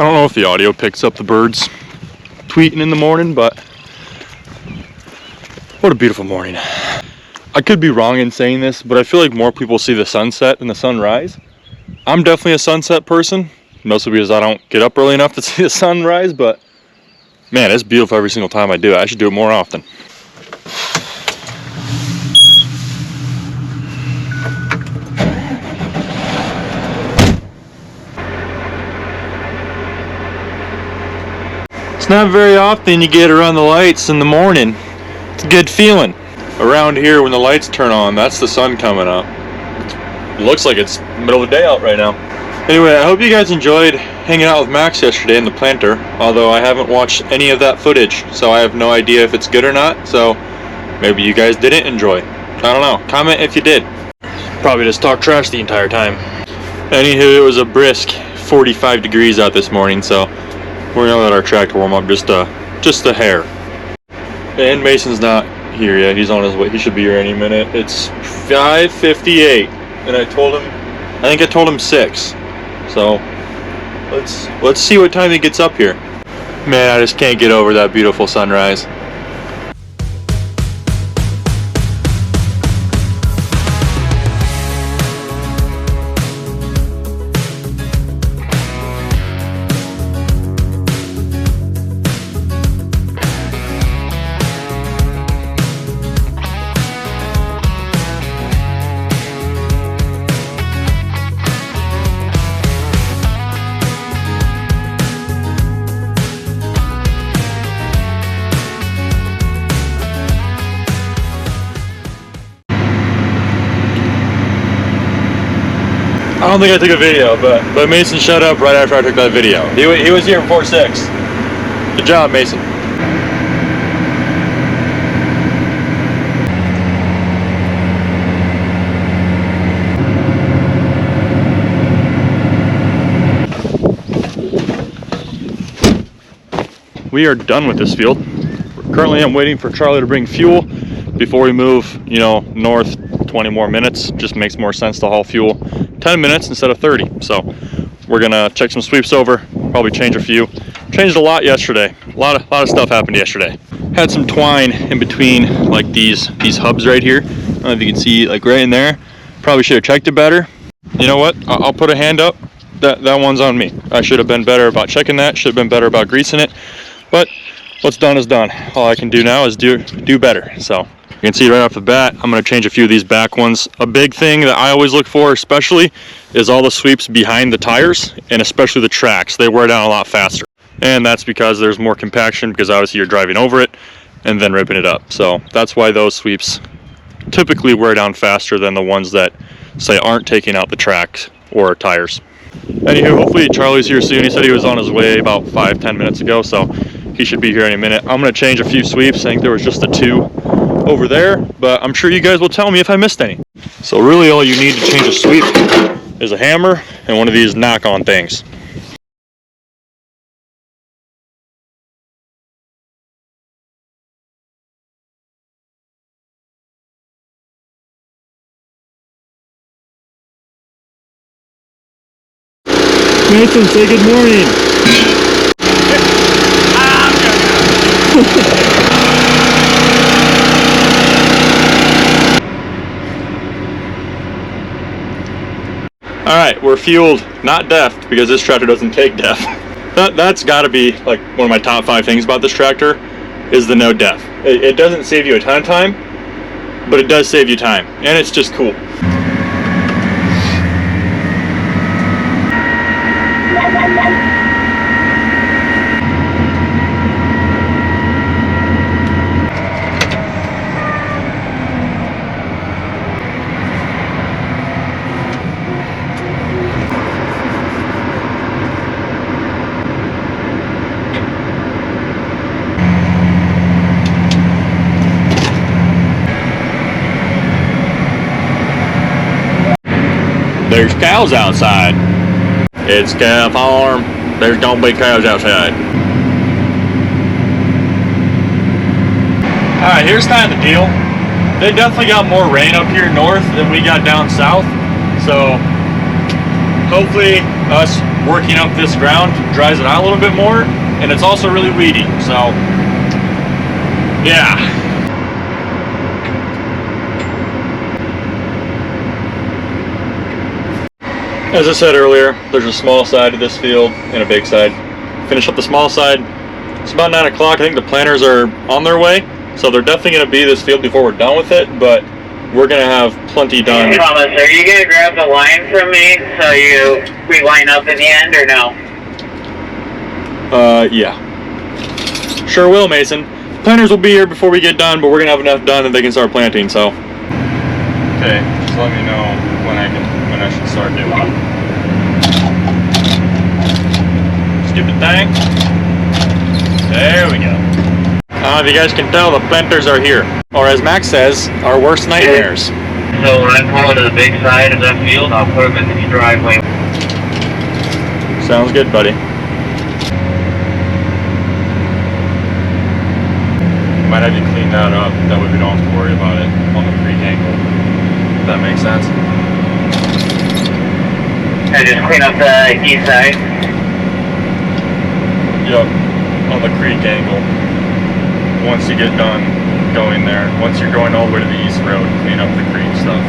don't know if the audio picks up the birds tweeting in the morning, but what a beautiful morning. I could be wrong in saying this, but I feel like more people see the sunset than the sunrise. I'm definitely a sunset person, mostly because I don't get up early enough to see the sunrise, but man, it's beautiful every single time I do it. I should do it more often. It's not very often you get around the lights in the morning. It's a good feeling. Around here, when the lights turn on, that's the sun coming up. It looks like it's middle of the day out right now. Anyway, I hope you guys enjoyed hanging out with Max yesterday in the planter, although I haven't watched any of that footage, so I have no idea if it's good or not, so maybe you guys didn't enjoy. I don't know. Comment if you did. Probably just talk trash the entire time. Anywho, it was a brisk 45 degrees out this morning, so we're gonna let our tractor warm up just a hair. And Mason's not here yet. He's on his way. He should be here any minute. It's 5:58, and I think I told him 6. So let's see what time he gets up here. Man, I just can't get over that beautiful sunrise. I don't think I took a video, but Mason shut up right after I took that video. He was here before 6. Good job, Mason. We are done with this field. Currently, I'm waiting for Charlie to bring fuel before we move, north 20 more minutes. Just makes more sense to haul fuel 10 minutes instead of 30. So we're gonna check some sweeps over, probably change a few. Changed a lot yesterday. A lot of stuff happened yesterday. Had some twine in between like these hubs right here. I don't know if you can see like right in there. Probably should have checked it better. You know what? I'll put a hand up. That one's on me. I should have been better about checking that. Should have been better about greasing it. But what's done is done. All I can do now is do better. So you can see right off the bat, I'm going to change a few of these back ones. A big thing that I always look for, especially, is all the sweeps behind the tires, and especially the tracks. They wear down a lot faster. And that's because there's more compaction, because obviously you're driving over it and then ripping it up. So that's why those sweeps typically wear down faster than the ones that, say, aren't taking out the tracks or tires. Anywho, hopefully Charlie's here soon. He said he was on his way about 5-10 minutes ago, so he should be here any minute. I'm going to change a few sweeps. I think there was just the 2 over there, but I'm sure you guys will tell me if I missed any. So really all you need to change a sweep is a hammer and one of these knock-on things. Nathan, say good morning. Alright, we're fueled, not deft, because this tractor doesn't take def. That's got to be like one of my top 5 things about this tractor, is the no def. It doesn't save you a ton of time, but it does save you time, and it's just cool. There's cows outside. It's cow farm. There's gonna be cows outside. Alright, here's kind of the deal. They definitely got more rain up here north than we got down south. So hopefully us working up this ground dries it out a little bit more, and it's also really weedy. So yeah. As I said earlier, there's a small side to this field and a big side. Finish up the small side. It's about 9 o'clock. I think the planters are on their way, so they're definitely going to be this field before we're done with it, but we're going to have plenty done. Thomas, are you going to grab the line from me so we line up in the end, or no? Yeah. Sure will, Mason. Planters will be here before we get done, but we're going to have enough done that they can start planting, so. Okay, just let me know when I should start doing it. Stupid thing. There we go. If you guys can tell, the planters are here. Or as Max says, our worst nightmares. So when I pull into the big side of that field, I'll put them in the driveway. Sounds good, buddy. Might have you clean that up, that way we don't have to worry about it on the creek angle. If that makes sense. I just clean up the east side? Yep, on the creek angle. Once you get done going there, once you're going all the way to the east road, clean up the creek stuff.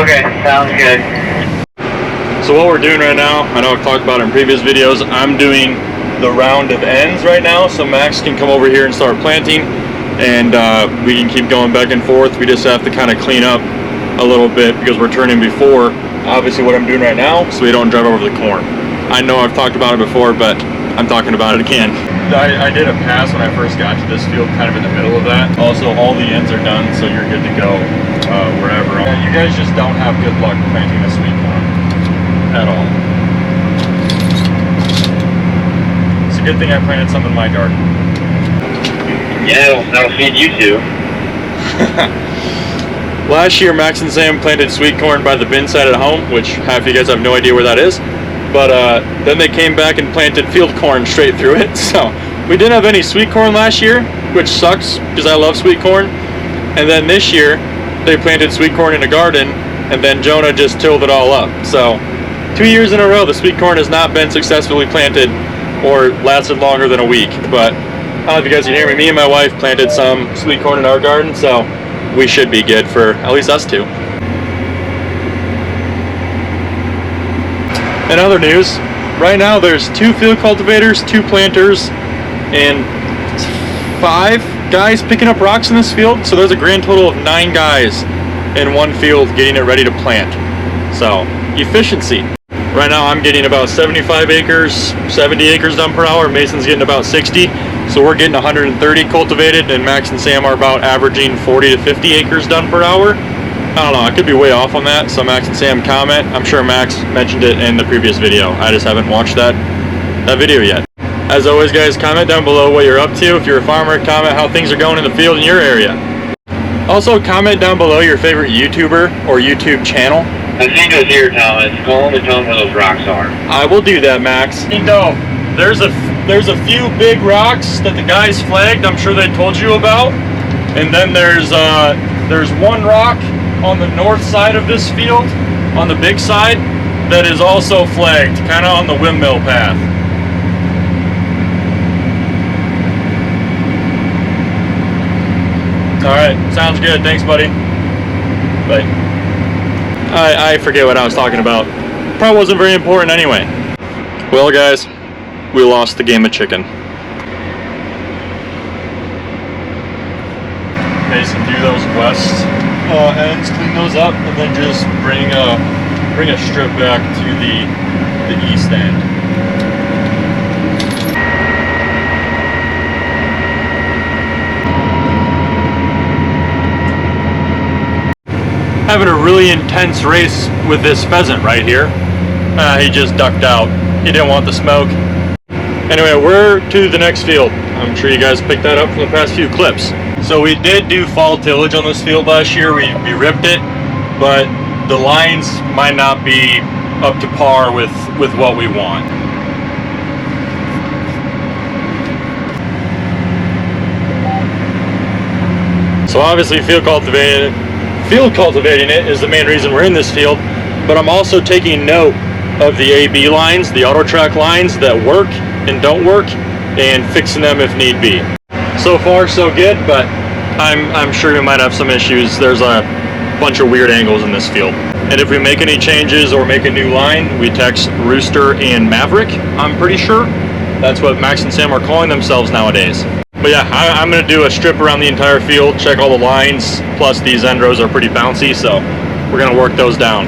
Okay, sounds good. So what we're doing right now, I know I've talked about it in previous videos, I'm doing the round of ends right now, so Max can come over here and start planting, and we can keep going back and forth. We just have to kind of clean up a little bit because we're turning before, obviously, what I'm doing right now, so we don't drive over the corn. I know I've talked about it before, but I'm talking about it again. I did a pass when I first got to this field, kind of in the middle of that. Also, all the ends are done, so you're good to go wherever. You guys just don't have good luck planting this sweet corn at all. It's a good thing I planted some in my garden. Yeah, that'll feed you two. Last year, Max and Sam planted sweet corn by the bin side at home, which half of you guys have no idea where that is. But then they came back and planted field corn straight through it. So we didn't have any sweet corn last year, which sucks because I love sweet corn. And then this year, they planted sweet corn in a garden, and then Jonah just tilled it all up. So 2 years in a row, the sweet corn has not been successfully planted or lasted longer than a week. But I don't know if you guys can hear me. Me and my wife planted some sweet corn in our garden, so we should be good for at least us two. In other news, right now there's 2 field cultivators, 2 planters, and 5 guys picking up rocks in this field. So there's a grand total of 9 guys in one field getting it ready to plant. So efficiency. Right now I'm getting about 75 acres, 70 acres done per hour. Mason's getting about 60. So we're getting 130 cultivated, and Max and Sam are about averaging 40 to 50 acres done per hour. I don't know, I could be way off on that, so Max and Sam comment. I'm sure Max mentioned it in the previous video. I just haven't watched that video yet. As always, guys, comment down below what you're up to. If you're a farmer, comment how things are going in the field in your area. Also, comment down below your favorite YouTuber or YouTube channel. I think it was here, Thomas. Go home and tell them where those rocks are. I will do that, Max. You know, there's a few big rocks that the guys flagged. I'm sure they told you about. And then there's one rock on the north side of this field, on the big side, that is also flagged, kind of on the windmill path. Alright, sounds good. Thanks, buddy. Bye. I forget what I was talking about. Probably wasn't very important anyway. Well, guys, we lost the game of chicken. Mason, do those west ends, clean those up, and then just bring a strip back to the east end. Having a really intense race with this pheasant right here. He just ducked out. He didn't want the smoke. Anyway, we're to the next field. I'm sure you guys picked that up from the past few clips. So we did do fall tillage on this field last year. We ripped it, but the lines might not be up to par with what we want. So obviously field field cultivating it is the main reason we're in this field, but I'm also taking note of the AB lines, the auto track lines that work and don't work, and fixing them if need be. So far so good, but I'm sure we might have some issues. There's a bunch of weird angles in this field. And if we make any changes or make a new line, we text Rooster and Maverick, I'm pretty sure. That's what Max and Sam are calling themselves nowadays. But yeah, I'm going to do a strip around the entire field, check all the lines, plus these end rows are pretty bouncy, so we're going to work those down.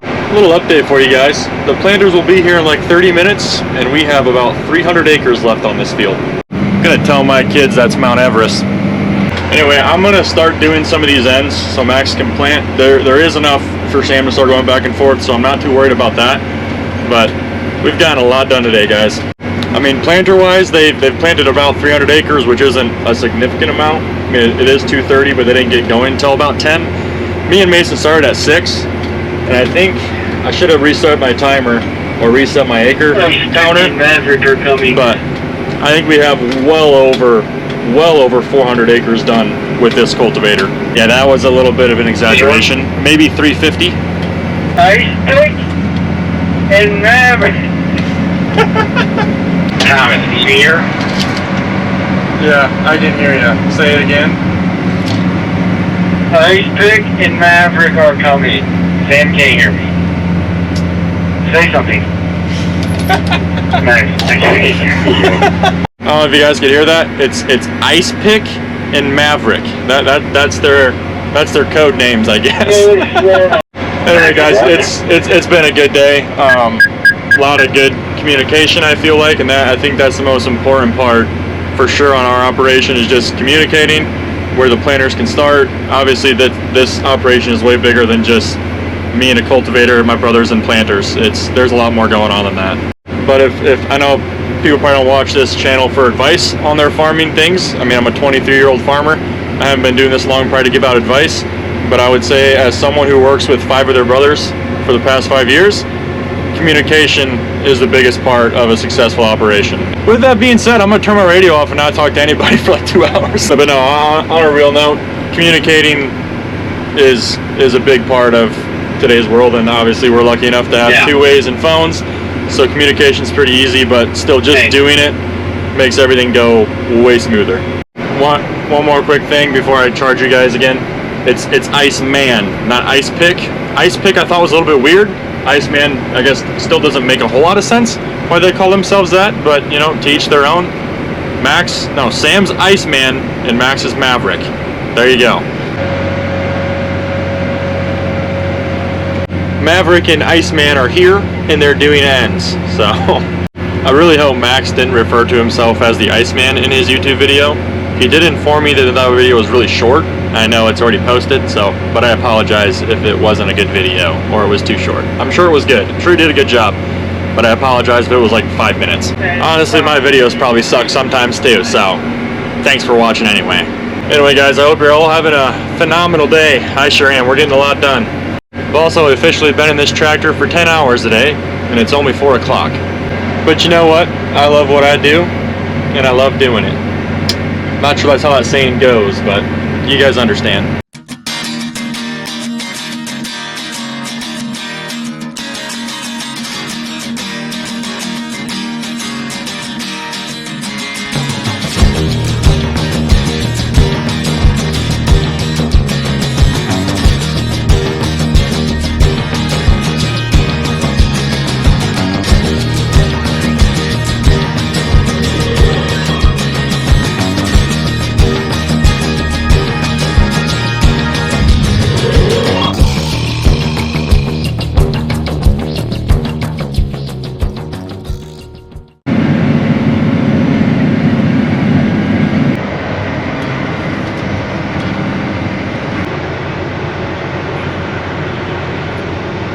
A little update for you guys. The planters will be here in like 30 minutes, and we have about 300 acres left on this field. I'm going to tell my kids that's Mount Everest. Anyway, I'm going to start doing some of these ends so Max can plant. There is enough for Sam to start going back and forth, so I'm not too worried about that. But we've gotten a lot done today, guys. I mean, planter-wise, they've planted about 300 acres, which isn't a significant amount. I mean, it is 2:30, but they didn't get going until about 10. Me and Mason started at 6, and I think I should have reset my timer or reset my acre counter. But I think we have well over 400 acres done with this cultivator. Yeah, that was a little bit of an exaggeration. Maybe 350. And Maverick. Thomas, you here? Yeah, I didn't hear you. Say it again. Ice Pick and Maverick are coming. Sam can't hear me. Say something. Nice. I can't hear you. I don't know if you guys can hear that. It's Ice Pick and Maverick. That's their code names, I guess. Anyway, guys, it's been a good day. A lot of good communication, I feel like, and I think that's the most important part for sure on our operation, is just communicating where the planters can start. Obviously, this operation is way bigger than just me and a cultivator, my brothers and planters. There's a lot more going on than that. But if I know people probably don't watch this channel for advice on their farming things. I mean, I'm a 23-year-old farmer. I haven't been doing this long probably to give out advice, but I would say, as someone who works with 5 of their brothers for the past 5 years, communication is the biggest part of a successful operation. With that being said, I'm gonna turn my radio off and not talk to anybody for like 2 hours. But no, on a real note, communicating is a big part of today's world, and obviously we're lucky enough to have 2 ways and phones, so communication's pretty easy, but still just doing it makes everything go way smoother. One more quick thing before I charge you guys again. It's Iceman, not Ice Pick. Ice Pick I thought was a little bit weird. Iceman, I guess, still doesn't make a whole lot of sense why they call themselves that, but you know, to each their own. Sam's Iceman and Max is Maverick. There you go. Maverick and Iceman are here, and they're doing ends. So I really hope Max didn't refer to himself as the Iceman in his YouTube video. He did inform me that that video was really short. I know it's already posted, but I apologize if it wasn't a good video or it was too short. I'm sure it was good. I'm sure he did a good job, but I apologize if it was like 5 minutes. Honestly, my videos probably suck sometimes too, so thanks for watching anyway. Anyway, guys, I hope you're all having a phenomenal day. I sure am. We're getting a lot done. I've also officially been in this tractor for 10 hours today, and it's only 4 o'clock. But you know what? I love what I do, and I love doing it. Not sure that's how that saying goes, but you guys understand.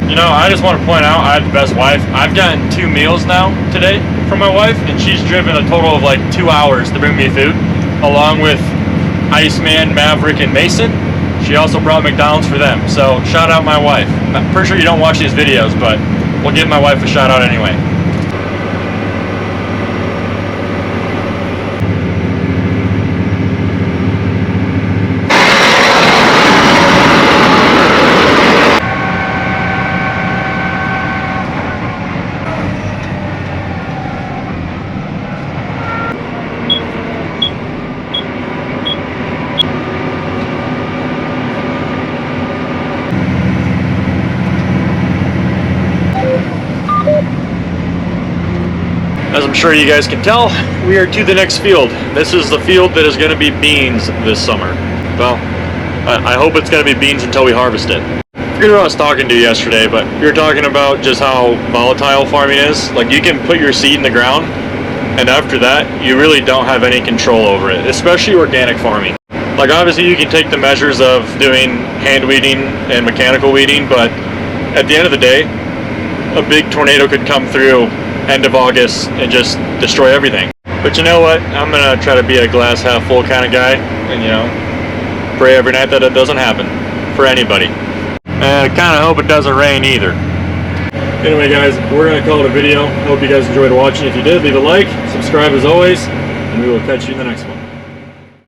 You know, I just want to point out, I have the best wife. I've gotten 2 meals now today from my wife, and she's driven a total of like 2 hours to bring me food, along with Iceman, Maverick, and Mason. She also brought McDonald's for them, so shout out my wife. I'm pretty sure you don't watch these videos, but we'll give my wife a shout out anyway. sure you guys can tell, we are to the next field. This is the field that is going to be beans this summer. Well, I hope it's going to be beans until we harvest it. I forget who I was talking to yesterday, but we were talking about just how volatile farming is. Like, you can put your seed in the ground, and after that, you really don't have any control over it, especially organic farming. Like, obviously, you can take the measures of doing hand weeding and mechanical weeding, but at the end of the day, a big tornado could come through end of August and just destroy everything. But you know what? I'm gonna try to be a glass half full kind of guy, and you know, pray every night that it doesn't happen for anybody. And I kind of hope it doesn't rain either. Anyway, guys, we're gonna call it a video. Hope you guys enjoyed watching. If you did, leave a like, subscribe as always, and we will catch you in the next one.